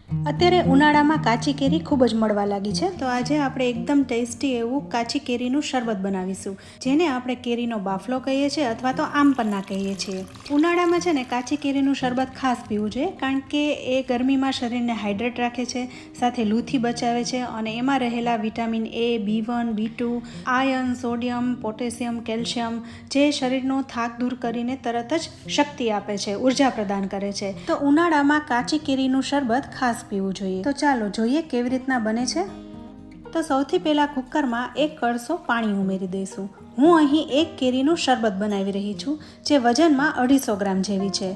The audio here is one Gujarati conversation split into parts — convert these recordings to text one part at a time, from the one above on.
અત્યારે ઉનાળામાં કાચી કેરી ખૂબ જ મળવા લાગી છે, તો આજે આપણે એકદમ ટેસ્ટી એવું કાચી કેરીનું શરબત બનાવીશું, જેને આપણે કેરીનો બાફલો કહીએ છીએ અથવા તો આમપન્ના કહીએ છીએ. ઉનાળામાં છે ને કાચી કેરીનું શરબત ખાસ પીવું જોઈએ, કારણ કે એ ગરમીમાં શરીરને હાઇડ્રેટ રાખે છે, સાથે લૂથી બચાવે છે અને એમાં રહેલા vitamin A, B1, B2, iron, sodium, potassium, calcium જે શરીરનો થાક દૂર કરીને તરત જ શક્તિ આપે છે, ઉર્જા પ્રદાન કરે છે. તો ઉનાળામાં કાચી કેરીનું શરબત ખાસ પીવું જોઈએ. તો ચાલો જોઈએ કેવી રીતના બને છે. તો સૌથી પહેલાં કુકરમાં એક કળશો પાણી ઉમેરી દઈશું. હું અહીં એક કેરીનું શરબત બનાવી રહી છું, જે વજનમાં 250 ગ્રામ જેવી છે.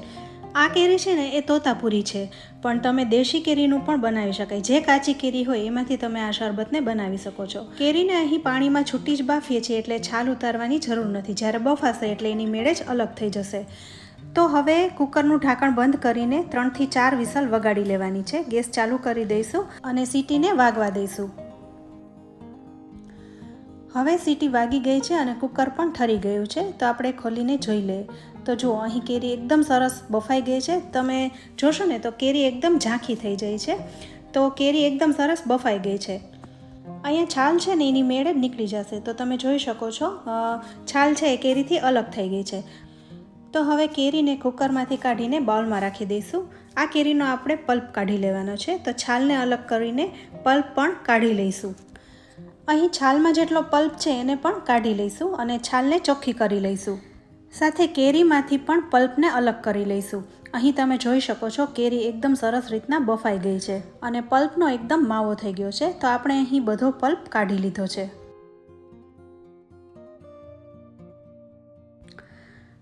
આ કેરી છે ને એ તોતાપુરી છે, પણ તમે દેશી કેરીનું પણ બનાવી શકાય. જે કાચી કેરી હોય એમાંથી તમે આ શરબતને બનાવી શકો છો. કેરીને અહીં પાણીમાં છૂટી જ બાફીએ છીએ, એટલે છાલ ઉતારવાની જરૂર નથી. જ્યારે બફાશે એટલે એની મેળે જ અલગ થઈ જશે. તો હવે કુકરનું ઢાંકણ બંધ કરીને 3 થી 4 વિસલ વગાડી લેવાની છે. ગેસ ચાલુ કરી દઈશું અને સીટીને વાગવા દઈશું. હવે સીટી વાગી ગઈ છે અને કુકર પણ ઠરી ગયું છે, તો આપણે ખોલીને જોઈ લઈએ. તો જુઓ, અહીં કેરી એકદમ સરસ બફાઈ ગઈ છે. તમે જોશો ને તો કેરી એકદમ ઝાંખી થઈ જાય છે. તો કેરી એકદમ સરસ બફાઈ ગઈ છે. અહીંયા છાલ છે ને એની મેળે નીકળી જશે, તો તમે જોઈ શકો છો છાલ છે એ કેરીથી અલગ થઈ ગઈ છે. તો હવે કેરીને કુકરમાંથી કાઢીને બાઉલમાં રાખી દઈશું. આ કેરીનો આપણે પલ્પ કાઢી લેવાનો છે, તો છાલને અલગ કરીને પલ્પ પણ કાઢી લઈશું. અહીં છાલમાં જેટલો પલ્પ છે એને પણ કાઢી લઈશું અને છાલને ચોખ્ખી કરી લઈશું. સાથે કેરીમાંથી પણ પલ્પને અલગ કરી લઈશું. અહીં તમે જોઈ શકો છો કેરી એકદમ સરસ રીતના બફાઈ ગઈ છે અને પલ્પનો એકદમ માવો થઈ ગયો છે. તો આપણે અહીં બધો પલ્પ કાઢી લીધો છે.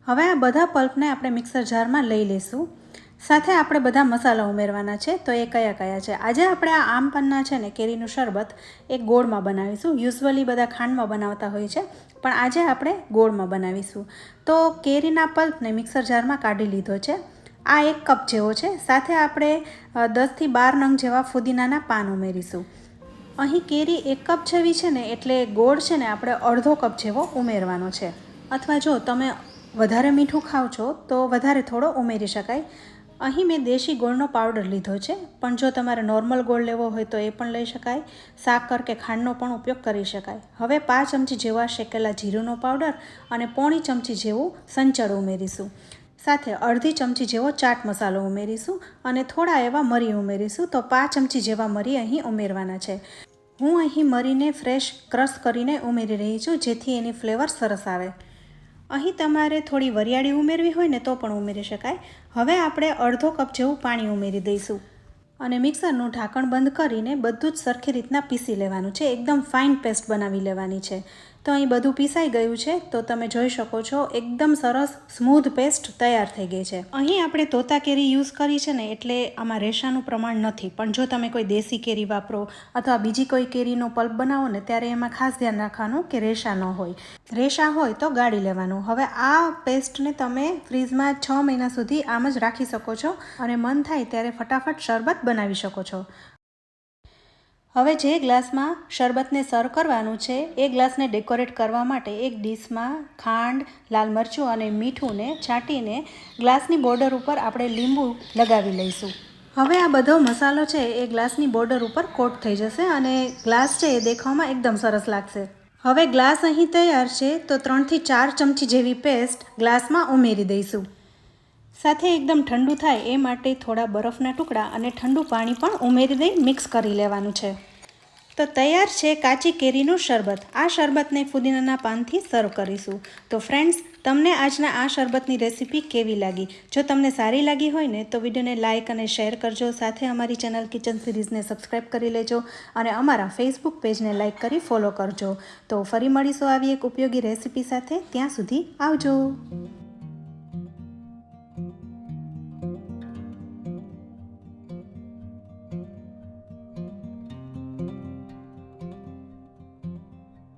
હવે આ બધા પલ્પને આપણે મિક્સર જારમાં લઈ લઈશું. સાથે આપણે બધા મસાલા ઉમેરવાના છે, તો એ કયા કયા છે. આજે આપણે આ આમપન્ના છે ને કેરીનું શરબત એક ગોળમાં બનાવીશું. યુઝ્યુઅલી બધા ખાંડમાં બનાવતા હોય છે, પણ આજે આપણે ગોળમાં બનાવીશું. તો કેરીના પલ્પને મિક્સર જારમાં કાઢી લીધો છે. આ 1 કપ જેવો છે. સાથે આપણે 10 થી 12 નંગ જેવા ફુદીનાના પાન ઉમેરીશું. અહીં કેરી 1 કપ જેવી છે ને, એટલે ગોળ છે ને આપણે અડધો કપ જેવો ઉમેરવાનો છે. અથવા જો તમે વધારે મીઠું ખાવ છો તો વધારે થોડો ઉમેરી શકાય. અહીં મેં દેશી ગોળનો પાવડર લીધો છે, પણ જો તમારે નોર્મલ ગોળ લેવો હોય તો એ પણ લઈ શકાય. સાકર કે ખાંડનો પણ ઉપયોગ કરી શકાય. હવે 5 ચમચી જેવા શેકેલા જીરુંનો પાવડર અને પોણી ચમચી જેવું સંચળ ઉમેરીશું. સાથે અડધી ચમચી જેવો ચાટ મસાલો ઉમેરીશું અને થોડા એવા મરી ઉમેરીશું. તો 5 ચમચી જેવા મરી અહીં ઉમેરવાના છે. હું અહીં મરીને ફ્રેશ ક્રશ કરીને ઉમેરી રહી છું, જેથી એની ફ્લેવર સરસ આવે. અહીં તમારે થોડી વરિયાળી ઉમેરવી હોય ને તો પણ ઉમેરી શકાય. હવે આપણે અડધો કપ જેવું પાણી ઉમેરી દઈશું અને મિક્સરનું ઢાંકણ બંધ કરીને બધું જ સરખી રીતના પીસી લેવાનું છે. એકદમ ફાઇન પેસ્ટ બનાવી લેવાની છે. તો અહીં બધું પીસાઈ ગયું છે, તો તમે જોઈ શકો છો એકદમ સરસ સ્મૂધ પેસ્ટ તૈયાર થઈ ગઈ છે. અહીં આપણે તોતા કેરી યુઝ કરી છે ને, એટલે આમાં રેશાનું પ્રમાણ નથી. પણ જો તમે કોઈ દેશી કેરી વાપરો અથવા બીજી કોઈ કેરીનો પલ્પ બનાવો ને, ત્યારે એમાં ખાસ ધ્યાન રાખવાનું કે રેશા ન હોય. રેશા હોય તો ગાળી લેવાનું. હવે આ પેસ્ટને તમે ફ્રીજમાં 6 મહિના સુધી આમ જ રાખી શકો છો અને મન થાય ત્યારે ફટાફટ શરબત બનાવી શકો છો. હવે જે ગ્લાસમાં શરબતને સર્વ કરવાનું છે, એ ગ્લાસને ડેકોરેટ કરવા માટે એક ડીશમાં ખાંડ, લાલ મરચું અને મીઠુંને છાંટીને ગ્લાસની બોર્ડર ઉપર આપણે લીંબુ લગાવી લઈશું. હવે આ બધો મસાલો છે એ ગ્લાસની બોર્ડર ઉપર કોટ થઈ જશે અને ગ્લાસ છે એ દેખાવમાં એકદમ સરસ લાગશે. હવે ગ્લાસ અહીં તૈયાર છે, તો 3 થી 4 ચમચી જેવી પેસ્ટ ગ્લાસમાં ઉમેરી દઈશું. સાથે એકદમ ઠંડુ થાય એ માટે થોડા બરફના ટુકડા અને ઠંડુ પાણી પણ ઉમેરી દઈ મિક્સ કરી લેવાનું છે. તો તૈયાર છે કાચી કેરીનું શરબત. આ શરબતને ફુદીનાના પાનથી સર્વ કરીશું. તો ફ્રેન્ડ્સ, તમને આજના આ શરબતની રેસીપી કેવી લાગી? જો તમને સારી લાગી હોય ને તો વિડીયોને લાઇક અને શેર કરજો. સાથે અમારી ચેનલ કિચન સિરીઝને સબસ્ક્રાઈબ કરી લેજો અને અમારા ફેસબુક પેજને લાઇક કરી ફોલો કરજો. તો ફરી મળીશું આવી એક ઉપયોગી રેસીપી સાથે. ત્યાં સુધી આવજો.